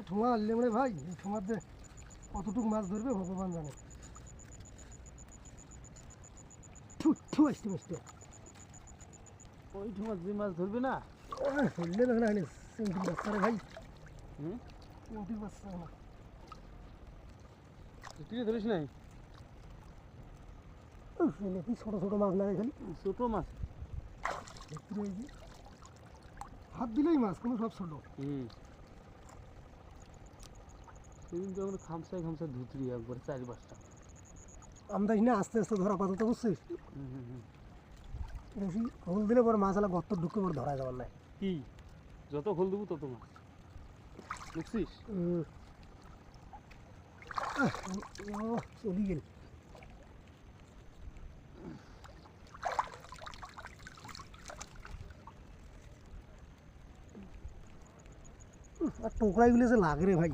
ঠোঙা আনলে মানে ভাই এই ঠোঙাতে কতটুকু মাছ ধরবে ভগবান জানে। ওই ঠোঙা যে মাছ ধরবে না ধরলে দেখে না চিংড়ির বাচ্চা রে ভাই, হুম চিংড়ির বাচ্চা না। তুই ধরিস নাই? কি ছোটো ছোটো মাছ লাগে খালি ছোট মাছ। ভিতরে এই যে হাত দিলেই মাছ, কোনো সব ছোটো। সেদিন তো আমরা খামসায় খামসায় ধুতরি একবার 4-5টা। আমরা না আস্তে আস্তে ধরা পাতা তো বুঝছিস, বেশি হোল দিলে পরে মাছ আলা গর্ত ঢুকে পরে ধরা যাবার নাই। কি যত খোল দেবো তত মাছ, বুঝছিস? চলি গেল। আর টোকরাইগুলো যে লাগে রে ভাই।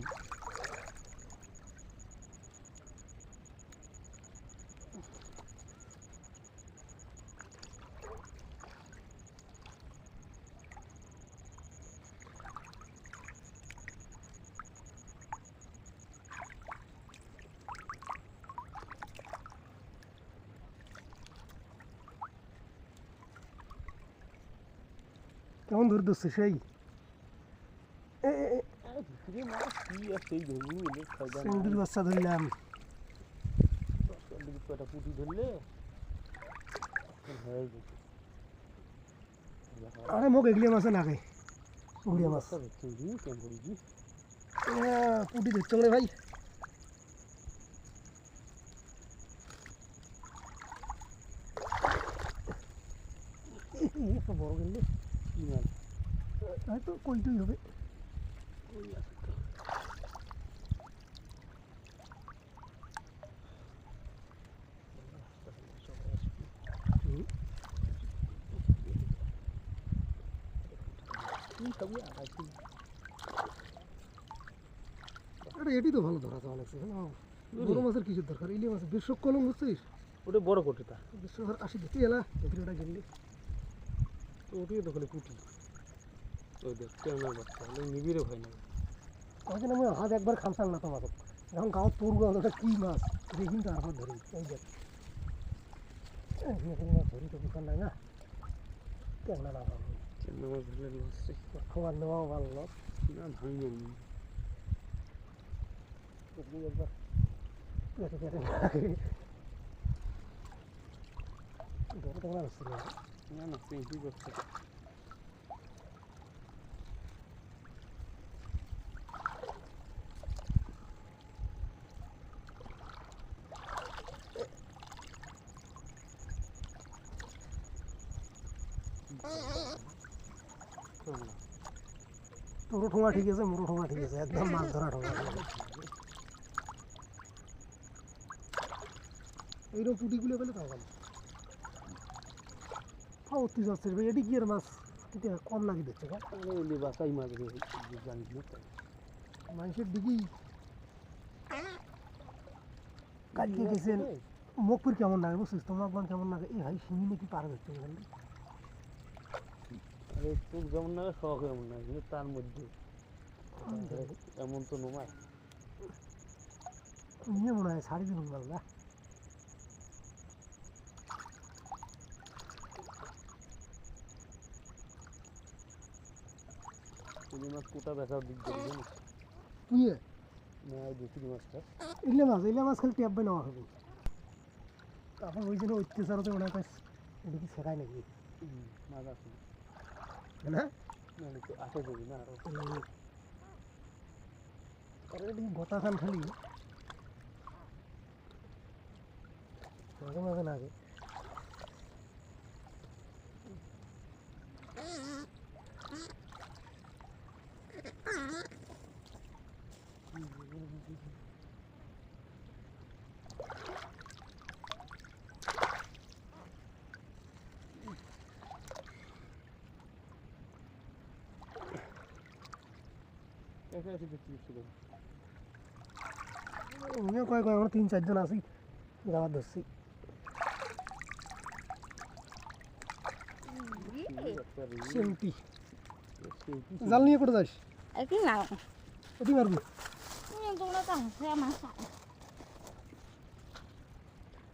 কেমন ধরে দিচ্ছে সেই চিংড়ির বাচ্চা ধরলাম। কটা পুঁটি ধরলে আরে মোক এগুলিয়া মাছে লাগে, উড়িয়া মাছ পুটি ধরতে রে ভাই। বড় গেলে কি মাছ? হয়তো কইটুই হবে। আরে এটি তো ভালো ধরা তো অনেক। বড় মাছের কিসের দরকার, ইলিয়া মাছের বিশ্ব কলম বুঝছিস? ওটা বড় কোটিটা বিশ্ব 80 দেখতে এলা দেখি ওটা গেলি ওটিও তো খালি পুঁটি। ওই দেখ কেমন বাচ্চা হলে নিবিড়ে ভয় না। ওই জন্য আমি হাত একবার খামসাল না তোমাকে, যখন গাঁত পড়বো ওটা কী মাছ দেখি তো আর ধরি। এই দেখ মাছ ধরি তো দোকান নাই না, কেমন না ভালো কেমন মাছ ধরলে মাছটা খাবার নেওয়াও ভালো না। ভাঙবে একবার পেটে পেটে ধরে তোমার হচ্ছে না না চিংড়ি করছে। তোরও ঠোঙা ঠিক আছে, মোরও ঠোঙা ঠিক আছে, একদম মাছ ধরা ঠোঙা। এইরকম পুটিগুলো পেলে তাও ভালো অতি যাচ্ছে ভাই। এটি কি আর মাছ কিন্তু কম লাগে দেখছে বাসাই মাছ জানি মানুষের দিকেই কালকে গেছেন মুখপুর কেমন লাগে বুঝছিস, তোমার কেমন লাগে এই ভাই শিঙি নাকি পার হচ্ছে এখানে। আরে তোর যেমন লাগে শখ এমন না, কিন্তু তার মধ্যে এমন তো নোমায় নিয়ে মনে হয় শাড়ি দিন বল না। চিংড়ি মাছ কোটা বেচার দিক দিয়ে জানিস তুই না চিংড়ি মাছটা ইলে মাছ খালি ট্যাপ বাই নেওয়া হবে। তারপর ওই জন্য অত্যাচারতে মনে হয় এটা কি শেখায় নাকি মাছ আছে না আসে দেবি না আরো গোটা খান খালি মাঝে মাঝে লাগে। কয় কয় আমরা 3-4 জন আছি যাওয়ার ধরছি। জাল নিয়ে করে যাস? এটি মারবি তোমরা তো হাসে আমার সাথে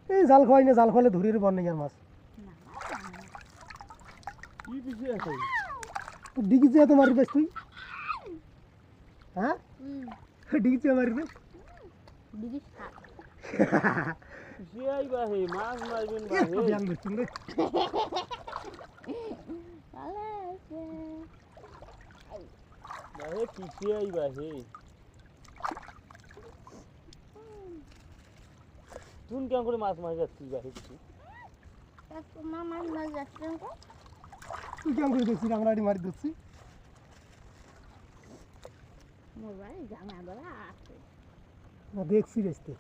এই জাল খাওয়াই না, জাল খাওয়ালে ধরিয়ে বন নেই আর মাছ। কি পিছিয়ে আছে ডিগি চেয়ে তো মারবি তুই, হ্যাঁ ডিগি চেয়ে মারবি। দিদি সাত পিছিয়ে আইবা হে মাছ মারবেন বা হে বিয়ান ধরছেন রে। ভালো আছে বা হে পিছিয়ে আইবা হে তুই কেমন করে মাছ মারি যাচ্ছিস বা হে তুই তোমার মাছ মাছ যাচ্ছেন তো তুই কেমন করে দেখছিস আমরা আড়ি মারি দিচ্ছি। মোবাইল জানা বলা আছে না দেখছি রেস্তে